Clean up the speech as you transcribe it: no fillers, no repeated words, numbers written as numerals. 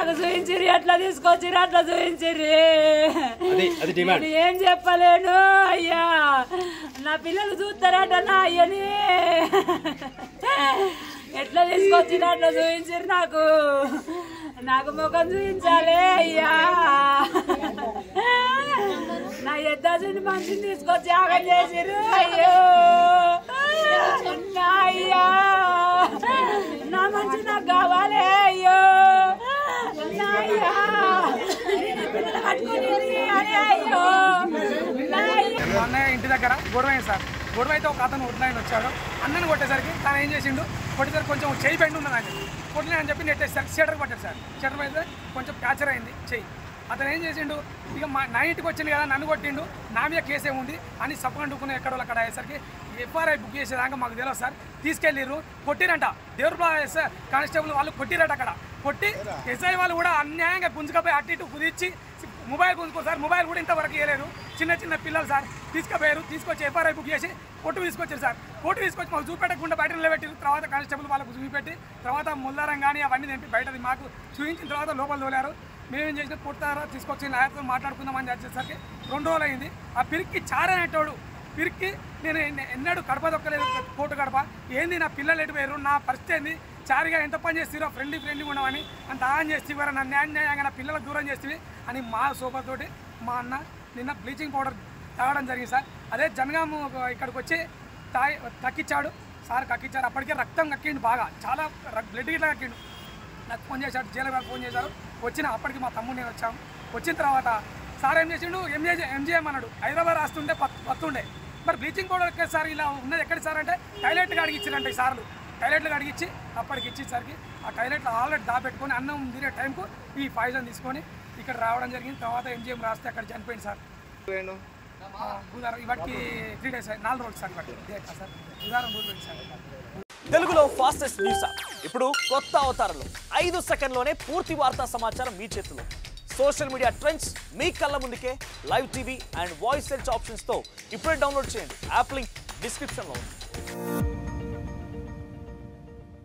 నాకు చూపించిరి ఎట్లా తీసుకొచ్చిరి అట్లా చూపించిరి ఏం చెప్పలేను అయ్యా నా పిల్లలు చూస్తారట నా అయ్యని ఎట్లా తీసుకొచ్చిరి అట్లా చూపించిరి నాకు ముఖం చూపించాలి అయ్యా నా ఎద్దాచుని మనిషిని తీసుకొచ్చి ఆగం చేసిరు అయ్యో నా అయ్యా నా మంచి నాకు కావాలి అయ్యో నా అయ్యా అయ్యో అన్నయ్య ఇంటి దగ్గర గొడవైంది సార్. గొడవ అయితే ఒక అతను ఉడ్లాయన వచ్చాడు. అన్నను కొట్టేసరికి తను ఏం చేసిండు, కొట్టేసరికి కొంచెం చేయి బెండ్ ఉన్నది ఆయన కొట్టలే అని చెప్పి నెట్టేసరికి షటర్ పట్టాడు సార్. షటర్ అయితే కొంచెం క్యాచర్ అయింది చెయ్యి. అతను ఏం చేసిండు, ఇక నా ఇంటికి వచ్చింది కదా నన్ను కొట్టిండు, నా మీద కేసు ఏముంది అని సప్పకండుకుని ఎక్కడో అక్కడ అయ్యేసరికి ఎఫ్ఐఆర్ బుక్ చేసేదాకా మాకు తెలియదు సార్. తీసుకెళ్ళిర్రు, కొట్టిరంట. దేవుడు సార్ కానిస్టేబుల్ వాళ్ళు కొట్టిరట. అక్కడ కొట్టి ఎస్ఐ వాళ్ళు కూడా అన్యాయంగా గుంజుకపోయి అటు ఇటు కుదిర్చి మొబైల్ గుంజుకోరు సార్. మొబైల్ కూడా ఇంతవరకు ఇవ్వలేదు. చిన్న పిల్లలు సార్ తీసుకుపోయారు. తీసుకొచ్చి ఎఫ్ఐఆర్ బుక్ చేసి కొట్టు తీసుకొచ్చారు సార్. కొట్టు తీసుకొచ్చి మాకు చూపెట్టకుండా బయట నిలబెట్టారు. తర్వాత కానిస్టేబుల్ వాళ్ళకు చూపెట్టి తర్వాత ముల్లారం కానీ అవన్నీ తెంపి బయటది మాకు చూపించిన తర్వాత లోపల తోలారు. మేమేం చేసినా కొట్టారా తీసుకొచ్చి లాయర్తో మాట్లాడుకుందామని వచ్చేసరికి 2 రోజులు అయింది. ఆ పిరికి చారనేటోడు పిరికి నేను ఎన్నడూ గడప దొక్కలేదు కోర్టు గడప. ఏంది నా పిల్లలు ఎటు పోయారు, నా పరిస్థితి ఏంది, చారిగా ఎంత పని చేస్తారో ఫ్రెండ్లీ ఉండవని అంత ఆన్ చేస్తే నన్ను అన్యాయంగా నా పిల్లలకు దూరం చేస్తే అని మా సోపతోటి మా అన్న నిన్న బ్లీచింగ్ పౌడర్ తాగడం జరిగింది సార్. అదే జనగాము ఇక్కడికి వచ్చి కక్కిచ్చాడు సార్. కక్కిచ్చారు. అప్పటికే రక్తం కక్కిండు, బాగా చాలా బ్లడ్ గిట్లా కక్కిండు. నాకు ఫోన్ చేశాడు, జైలు గారు ఫోన్ చేశారు. అప్పటికి మా తమ్ముడు నేను వచ్చాము. వచ్చిన తర్వాత సార్ ఏం చేసిండు, ఎంజీఎం అన్నాడు. హైదరాబాద్ రాస్తుండే వస్తుండే. మరి బ్లీచింగ్ పౌడర్ ఎక్కడ సార్ ఇలా ఉన్నది ఎక్కడ సార్ అంటే టాయిలెట్గా అడిగిచ్చారంట. ఈ సార్లు టాయిలెట్గా అడిగిచ్చి అప్పటికి ఇచ్చేసరికి ఆ టాయిలెట్లో ఆల్రెడీ దాపెట్టుకొని అన్నం తినే టైంకు ఈ పాయిజన్ తీసుకొని ఇక్కడ రావడం జరిగింది. తర్వాత ఎంజీఎం రాస్తే అక్కడ చనిపోయింది సార్. ఇవాటికి 3 days 4 రోజులు సార్. ఇవాటి సార్ ఉదాహరణ రోజులు సార్. తెలుగులో ఫాస్టెస్ట్ న్యూస్ యాప్ ఇప్పుడు కొత్త అవతారంలో 5 సెకండ్లోనే పూర్తి వార్తా సమాచారం మీ చేతిలో. సోషల్ మీడియా ట్రెండ్స్ మీ కళ్ళ ముందుకే live TV and voice search ఆప్షన్స్తో ఇప్పుడే డౌన్లోడ్ చేయండి. యాప్ లింక్ డిస్క్రిప్షన్లో ఉంది.